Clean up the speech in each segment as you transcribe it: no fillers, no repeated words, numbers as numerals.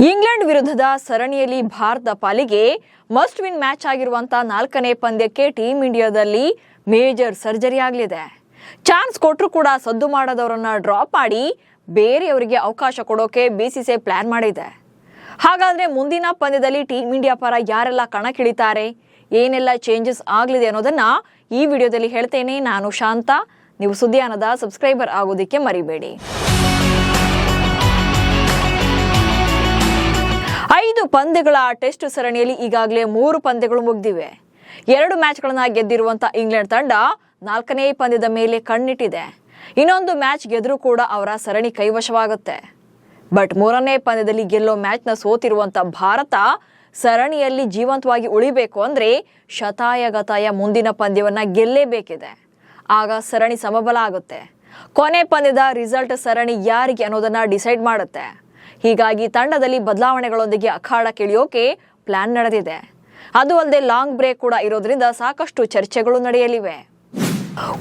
England ವಿರುದ್ಧದ ಸರಣಿಯಲ್ಲಿ ಭಾರತ ಪಾಲಿಗೆ ಮಸ್ಟ್ ವಿನ್ ಮ್ಯಾಚ್ ಆಗಿರುವಂತಹ 4ನೇ ಪಂದ್ಯಕ್ಕೆ ಟೀಮ್ ಇಂಡಿಯಾದಲ್ಲಿ ಮೇಜರ್ ಸರ್ಜರಿ ಆಗಲಿದೆ. ಚಾನ್ಸ್ ಕೊಟ್ಟರು ಕೂಡ ಸದ್ದು ಮಾಡದವರನ್ನ ಡ್ರಾಪ್ ಮಾಡಿ ಬೇರೆಯವರಿಗೆ ಅವಕಾಶ ಕೊಡೋಕೆ ಬಿಸಿಸಿಐ ಪ್ಲಾನ್ ಮಾಡಿದೆ. ಹಾಗಾದ್ರೆ ಮುಂದಿನ ಪಂದ್ಯದಲ್ಲಿ ಟೀಮ್ ಇಂಡಿಯಾ ಪರ ಯಾರೆಲ್ಲ ಕಣಕ್ಕಿಳಿತಾರೆ, ಏನೆಲ್ಲ ಚೇಂಜಸ್ ಆಗಲಿದೆ ಅನ್ನೋದನ್ನ ಈ ವಿಡಿಯೋದಲ್ಲಿ ಹೇಳ್ತೇನೆ. ನಾನು ಶಾಂತ. ನೀವು ಸುದ್ದಿಯಾನದ ಸಬ್ಸ್ಕ್ರೈಬರ್ ಆಗೋದಕ್ಕೆ ಮರಿಬೇಡಿ. 5 ಪಂದ್ಯಗಳ ಟೆಸ್ಟ್ ಸರಣಿಯಲ್ಲಿ ಈಗಾಗಲೇ 3 ಪಂದ್ಯಗಳು ಮುಗಿದಿವೆ. 2 ಮ್ಯಾಚ್ಗಳನ್ನು ಗೆದ್ದಿರುವಂತಹ ಇಂಗ್ಲೆಂಡ್ ತಂಡ 4ನೇ ಪಂದ್ಯದ ಮೇಲೆ ಕಣ್ಣಿಟ್ಟಿದೆ. ಇನ್ನೊಂದು ಮ್ಯಾಚ್ ಗೆದ್ರೂ ಕೂಡ ಅವರ ಸರಣಿ ಕೈವಶವಾಗುತ್ತೆ. ಬಟ್ 3ನೇ ಪಂದ್ಯದಲ್ಲಿ ಗೆಲ್ಲೋ ಮ್ಯಾಚ್ನ ಸೋತಿರುವಂತ ಭಾರತ ಸರಣಿಯಲ್ಲಿ ಜೀವಂತವಾಗಿ ಉಳಿಬೇಕು ಅಂದ್ರೆ ಶತಾಯಗತಾಯ ಮುಂದಿನ ಪಂದ್ಯವನ್ನ ಗೆಲ್ಲೇಬೇಕಿದೆ. ಆಗ ಸರಣಿ ಸಮಬಲ ಆಗುತ್ತೆ. ಕೊನೆ ಪಂದ್ಯದ ರಿಸಲ್ಟ್ ಸರಣಿ ಯಾರಿಗೆ ಅನ್ನೋದನ್ನ ಡಿಸೈಡ್ ಮಾಡುತ್ತೆ. ಹೀಗಾಗಿ ತಂಡದಲ್ಲಿ ಬದಲಾವಣೆಗಳೊಂದಿಗೆ ಅಖಾಡಕ್ಕಿಳಿಯೋಕೆ ಪ್ಲಾನ್ ನಡೆದಿದೆ. ಅದು ಅಲ್ಲದೆ ಲಾಂಗ್ ಬ್ರೇಕ್ ಕೂಡ ಇರೋದ್ರಿಂದ ಸಾಕಷ್ಟು ಚರ್ಚೆಗಳು ನಡೆಯಲಿವೆ.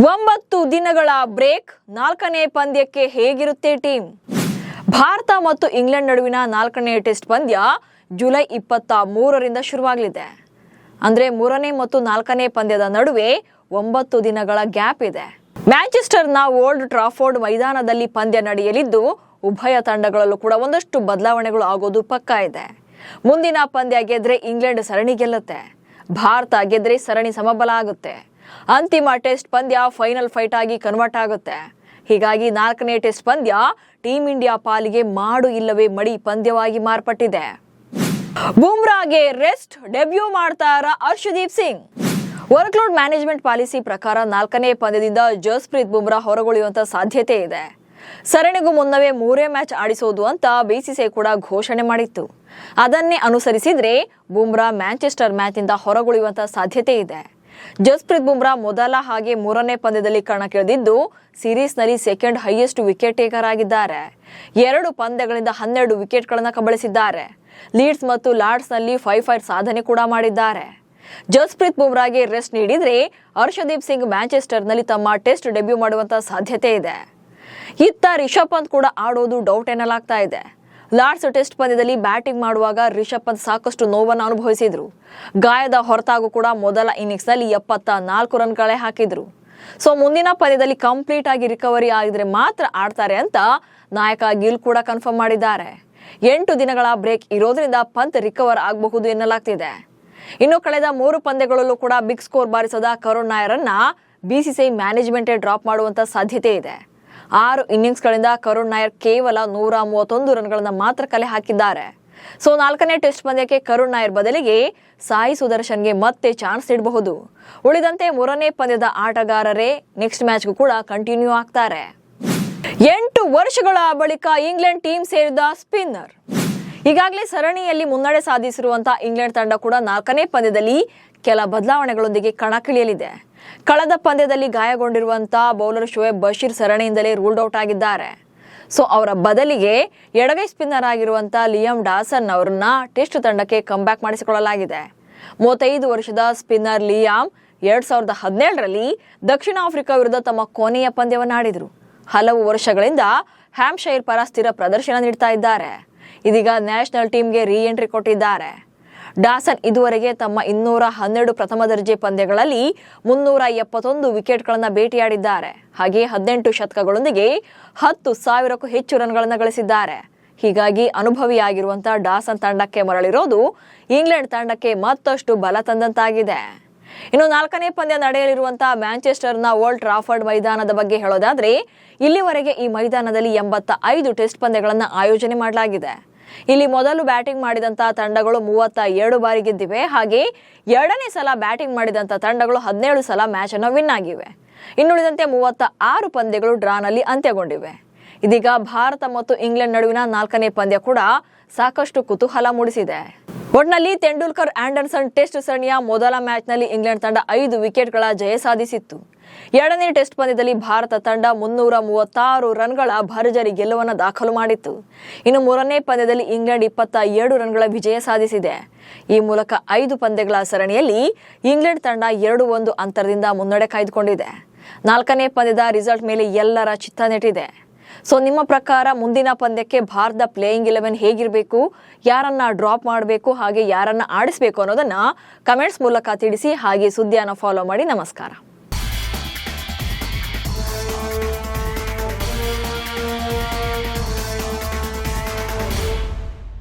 9 ದಿನಗಳ ಬ್ರೇಕ್, 4ನೇ ಪಂದ್ಯಕ್ಕೆ ಹೇಗಿರುತ್ತೆ ಟೀಮ್? ಭಾರತ ಮತ್ತು ಇಂಗ್ಲೆಂಡ್ ನಡುವಿನ 4ನೇ ಟೆಸ್ಟ್ ಪಂದ್ಯ ಜುಲೈ 23ರಿಂದ ಶುರುವಾಗಲಿದೆ. ಅಂದ್ರೆ 3ನೇ ಮತ್ತು 4ನೇ ಪಂದ್ಯದ ನಡುವೆ 9 ದಿನಗಳ ಗ್ಯಾಪ್ ಇದೆ. ಮ್ಯಾಂಚೆಸ್ಟರ್ನ ಓಲ್ಡ್ ಟ್ರಾಫೋರ್ಡ್ ಮೈದಾನದಲ್ಲಿ ಪಂದ್ಯ ನಡೆಯಲಿದ್ದು ಉಭಯ ತಂಡಗಳಲ್ಲೂ ಕೂಡ ಒಂದಷ್ಟು ಬದಲಾವಣೆಗಳು ಆಗೋದು ಪಕ್ಕಾ ಇದೆ. ಮುಂದಿನ ಪಂದ್ಯ ಗೆದ್ರೆ ಇಂಗ್ಲೆಂಡ್ ಸರಣಿ ಗೆಲ್ಲುತ್ತೆ, ಭಾರತ ಗೆದ್ರೆ ಸರಣಿ ಸಮಬಲ ಆಗುತ್ತೆ. ಅಂತಿಮ ಟೆಸ್ಟ್ ಪಂದ್ಯ ಫೈನಲ್ ಫೈಟ್ ಆಗಿ ಕನ್ವರ್ಟ್ ಆಗುತ್ತೆ. ಹೀಗಾಗಿ 4ನೇ ಟೆಸ್ಟ್ ಪಂದ್ಯ ಟೀಮ್ ಇಂಡಿಯಾ ಪಾಲಿಗೆ ಮಾಡು ಇಲ್ಲವೇ ಮಡಿ ಪಂದ್ಯವಾಗಿ ಮಾರ್ಪಟ್ಟಿದೆ. ಬುಮ್ರಾಗೆ ರೆಸ್ಟ್, ಡೆಬ್ಯೂ ಮಾಡ್ತಾರ Harshdeep Singh. Workload management policy ಪ್ರಕಾರ 4ನೇ ಪಂದ್ಯದಿಂದ ಜಸ್ಪ್ರೀತ್ ಬುಮ್ರಾ ಹೊರಗುಳಿಯುವಂತ ಸಾಧ್ಯತೆ ಇದೆ. ಸರಣಿಗೂ ಮುನ್ನವೇ 3 ಮ್ಯಾಚ್ ಆಡಿಸೋದು ಅಂತ ಬಿಸಿಸಿಐ ಕೂಡ ಘೋಷಣೆ ಮಾಡಿತ್ತು. ಅದನ್ನೇ ಅನುಸರಿಸಿದ್ರೆ ಬುಮ್ರಾ ಮ್ಯಾಂಚೆಸ್ಟರ್ ಮ್ಯಾಚ್ನಿಂದ ಹೊರಗುಳಿಯುವಂತ ಸಾಧ್ಯತೆ ಇದೆ. ಜಸ್ಪ್ರೀತ್ ಬುಮ್ರಾ ಮೊದಲ ಹಾಗೆ 3ನೇ ಪಂದ್ಯದಲ್ಲಿ ಕಣಕ್ಕಿಳಿದಿದ್ದು ಸೀರೀಸ್ನಲ್ಲಿ ಸೆಕೆಂಡ್ ಹೈಯೆಸ್ಟ್ ವಿಕೆಟ್ ಟೇಕರ್ ಆಗಿದ್ದಾರೆ. 2 ಪಂದ್ಯಗಳಿಂದ 12 ವಿಕೆಟ್ಗಳನ್ನು ಕಬಳಿಸಿದ್ದಾರೆ. ಲೀಡ್ಸ್ ಮತ್ತು ಲಾರ್ಡ್ಸ್ನಲ್ಲಿ 5-5 ಸಾಧನೆ ಕೂಡ ಮಾಡಿದ್ದಾರೆ. ಜಸ್ಪ್ರೀತ್ ಬುಮ್ರಾಗೆ ರೆಸ್ಟ್ ನೀಡಿದ್ರೆ ಹರ್ಷದೀಪ್ ಸಿಂಗ್ ಮ್ಯಾಂಚೆಸ್ಟರ್ನಲ್ಲಿ ತಮ್ಮ ಟೆಸ್ಟ್ ಡೆಬ್ಯೂ ಮಾಡುವಂತ ಸಾಧ್ಯತೆ ಇದೆ. ಇತ್ತ ರಿಷಬ್ ಪಂತ್ ಕೂಡ ಆಡೋದು ಡೌಟ್ ಎನ್ನಲಾಗ್ತಾ ಇದೆ. ಲಾರ್ಡ್ಸ್ ಟೆಸ್ಟ್ ಪಂದ್ಯದಲ್ಲಿ ಬ್ಯಾಟಿಂಗ್ ಮಾಡುವಾಗ ರಿಷಬ್ ಪಂತ್ ಸಾಕಷ್ಟು ನೋವನ್ನು ಅನುಭವಿಸಿದ್ರು. ಗಾಯದ ಹೊರತಾಗೂ ಕೂಡ ಮೊದಲ ಇನ್ನಿಂಗ್ಸ್ನಲ್ಲಿ 74 ರನ್ಗಳೇ ಹಾಕಿದ್ರು. ಸೊ ಮುಂದಿನ ಪಂದ್ಯದಲ್ಲಿ ಕಂಪ್ಲೀಟ್ ಆಗಿ ರಿಕವರಿ ಆಗಿದ್ರೆ ಮಾತ್ರ ಆಡ್ತಾರೆ ಅಂತ ನಾಯಕ ಗಿಲ್ ಕೂಡ ಕನ್ಫರ್ಮ್ ಮಾಡಿದ್ದಾರೆ. 8 ದಿನಗಳ ಬ್ರೇಕ್ ಇರೋದ್ರಿಂದ ಪಂತ್ ರಿಕವರ್ ಆಗಬಹುದು ಎನ್ನಲಾಗ್ತಿದೆ. ಇನ್ನು ಕಳೆದ 3 ಪಂದ್ಯಗಳಲ್ಲೂ ಕೂಡ ಬಿಗ್ ಸ್ಕೋರ್ ಬಾರಿಸದ ಕರುಣ್ ನಾಯರನ್ನ ಬಿಸಿಸಿಐ ಮ್ಯಾನೇಜ್ಮೆಂಟ್ ಡ್ರಾಪ್ ಮಾಡುವಂತ ಸಾಧ್ಯತೆ ಇದೆ. 6 ಇನ್ನಿಂಗ್ಸ್ಗಳಿಂದ ಕರುಣ್ ನಾಯರ್ ಕೇವಲ 131 ರನ್ಗಳನ್ನ ಮಾತ್ರ ಕಲೆ ಹಾಕಿದ್ದಾರೆ. ಸೊ 4ನೇ ಟೆಸ್ಟ್ ಪಂದ್ಯಕ್ಕೆ ಕರುಣ್ ನಾಯರ್ ಬದಲಿಗೆ ಸಾಯಿ ಸುದರ್ಶನ್ಗೆ ಮತ್ತೆ ಚಾನ್ಸ್ ನೀಡಬಹುದು. ಉಳಿದಂತೆ 3ನೇ ಪಂದ್ಯದ ಆಟಗಾರರೇ ನೆಕ್ಸ್ಟ್ ಮ್ಯಾಚ್ಗೂ ಕೂಡ ಕಂಟಿನ್ಯೂ ಆಗ್ತಾರೆ. 8 ವರ್ಷಗಳ ಬಳಿಕ ಇಂಗ್ಲೆಂಡ್ ಟೀಮ್ ಸೇರಿದ ಸ್ಪಿನ್ನರ್. ಈಗಾಗಲೇ ಸರಣಿಯಲ್ಲಿ ಮುನ್ನಡೆ ಸಾಧಿಸಿರುವಂತಹ ಇಂಗ್ಲೆಂಡ್ ತಂಡ ಕೂಡ 4ನೇ ಪಂದ್ಯದಲ್ಲಿ ಕೆಲ ಬದಲಾವಣೆಗಳೊಂದಿಗೆ ಕಣಕ್ಕಿಳಿಯಲಿದೆ. ಕಳೆದ ಪಂದ್ಯದಲ್ಲಿ ಗಾಯಗೊಂಡಿರುವಂತಹ ಬೌಲರ್ ಶೋಯಬ್ ಬಶೀರ್ ಸರಣಿಯಿಂದಲೇ ರೂಲ್ಡ್ ಔಟ್ ಆಗಿದ್ದಾರೆ. ಸೊ ಅವರ ಬದಲಿಗೆ ಎಡಗೈ ಸ್ಪಿನ್ನರ್ ಆಗಿರುವಂತಹ ಲಿಯಾಮ್ ಡಾಸನ್ ಅವರನ್ನ ಟೆಸ್ಟ್ ತಂಡಕ್ಕೆ ಕಂಬ್ಯಾಕ್ ಮಾಡಿಸಿಕೊಳ್ಳಲಾಗಿದೆ. 35 ವರ್ಷದ ಸ್ಪಿನ್ನರ್ ಲಿಯಾಮ್ 2017ರಲ್ಲಿ ದಕ್ಷಿಣ ಆಫ್ರಿಕಾ ವಿರುದ್ಧ ತಮ್ಮ ಕೊನೆಯ ಪಂದ್ಯವನ್ನು ಆಡಿದ್ರು. ಹಲವು ವರ್ಷಗಳಿಂದ ಹ್ಯಾಂಪ್ಶೈರ್ ಪರ ಸ್ಥಿರ ಪ್ರದರ್ಶನ ನೀಡ್ತಾ ಇದ್ದಾರೆ. ಇದೀಗ ನ್ಯಾಷನಲ್ ಟೀಮ್ಗೆ ರೀ ಎಂಟ್ರಿ ಕೊಟ್ಟಿದ್ದಾರೆ. ಡಾಸನ್ ಇದುವರೆಗೆ ತಮ್ಮ 212 ಪ್ರಥಮ ದರ್ಜೆ ಪಂದ್ಯಗಳಲ್ಲಿ 371 ವಿಕೆಟ್ಗಳನ್ನು ಬೇಟೆಯಾಡಿದ್ದಾರೆ. ಹಾಗೆ 18 ಶತಕಗಳೊಂದಿಗೆ 10,000ಕ್ಕೂ ಹೆಚ್ಚು ರನ್ಗಳನ್ನು ಗಳಿಸಿದ್ದಾರೆ. ಹೀಗಾಗಿ ಅನುಭವಿಯಾಗಿರುವಂತಹ ಡಾಸನ್ ತಂಡಕ್ಕೆ ಮರಳಿರೋದು ಇಂಗ್ಲೆಂಡ್ ತಂಡಕ್ಕೆ ಮತ್ತಷ್ಟು ಬಲ ತಂದಂತಾಗಿದೆ. ಇನ್ನು 4ನೇ ಪಂದ್ಯ ನಡೆಯಲಿರುವಂತಹ ಮ್ಯಾಂಚೆಸ್ಟರ್ನ ಓಲ್ಡ್ ಟ್ರಾಫರ್ಡ್ ಮೈದಾನದ ಬಗ್ಗೆ ಹೇಳೋದಾದ್ರೆ ಇಲ್ಲಿವರೆಗೆ ಈ ಮೈದಾನದಲ್ಲಿ 85 ಟೆಸ್ಟ್ ಪಂದ್ಯಗಳನ್ನು ಆಯೋಜನೆ ಮಾಡಲಾಗಿದೆ. ಇಲ್ಲಿ ಮೊದಲು ಬ್ಯಾಟಿಂಗ್ ಮಾಡಿದಂತಹ ತಂಡಗಳು 32 ಬಾರಿ ಗೆದ್ದಿವೆ. ಹಾಗೆ 2ನೇ ಸಲ ಬ್ಯಾಟಿಂಗ್ ಮಾಡಿದಂತಹ ತಂಡಗಳು 17 ಸಲ ಮ್ಯಾಚ್ ಅನ್ನು ವಿನ್ ಆಗಿವೆ. ಇನ್ನುಳಿದಂತೆ 36 ಪಂದ್ಯಗಳು ಡ್ರಾನಲ್ಲಿ ಅಂತ್ಯಗೊಂಡಿವೆ. ಇದೀಗ ಭಾರತ ಮತ್ತು ಇಂಗ್ಲೆಂಡ್ ನಡುವಿನ 4ನೇ ಪಂದ್ಯ ಕೂಡ ಸಾಕಷ್ಟು ಕುತೂಹಲ ಮೂಡಿಸಿದೆ. ಒಟ್ನಲ್ಲಿ ತೆಂಡೂಲ್ಕರ್ ಆಂಡರ್ಸನ್ ಟೆಸ್ಟ್ ಸರಣಿಯ ಮೊದಲ ಮ್ಯಾಚ್ನಲ್ಲಿ ಇಂಗ್ಲೆಂಡ್ ತಂಡ 5 ವಿಕೆಟ್ಗಳ ಜಯ ಸಾಧಿಸಿತ್ತು. 2ನೇ ಟೆಸ್ಟ್ ಪಂದ್ಯದಲ್ಲಿ ಭಾರತ ತಂಡ 336 ರನ್ಗಳ ಭರ್ಜರಿ ಗೆಲುವನ್ನು ದಾಖಲು ಮಾಡಿತ್ತು. ಇನ್ನು 3ನೇ ಪಂದ್ಯದಲ್ಲಿ ಇಂಗ್ಲೆಂಡ್ 27 ರನ್ಗಳ ವಿಜಯ ಸಾಧಿಸಿದೆ. ಈ ಮೂಲಕ 5 ಪಂದ್ಯಗಳ ಸರಣಿಯಲ್ಲಿ ಇಂಗ್ಲೆಂಡ್ ತಂಡ 2-1 ಅಂತರದಿಂದ ಮುನ್ನಡೆ ಕಾಯ್ದುಕೊಂಡಿದೆ. 4ನೇ ಪಂದ್ಯದ ರಿಸಲ್ಟ್ ಮೇಲೆ ಎಲ್ಲರ ಚಿತ್ತ ನೆಟ್ಟಿದೆ. ಸೊ ನಿಮ್ಮ ಪ್ರಕಾರ ಮುಂದಿನ ಪಂದ್ಯಕ್ಕೆ ಭಾರತ ಪ್ಲೇಯಿಂಗ್ 11 ಹೇಗಿರಬೇಕು, ಯಾರನ್ನ ಡ್ರಾಪ್ ಮಾಡಬೇಕು, ಹಾಗೆ ಯಾರನ್ನ ಆಡಿಸಬೇಕು ಅನ್ನೋದನ್ನ ಕಮೆಂಟ್ಸ್ ಮೂಲಕ ತಿಳಿಸಿ. ಹಾಗೆ ಸುದ್ದಿಯನ್ನು ಫಾಲೋ ಮಾಡಿ. ನಮಸ್ಕಾರ.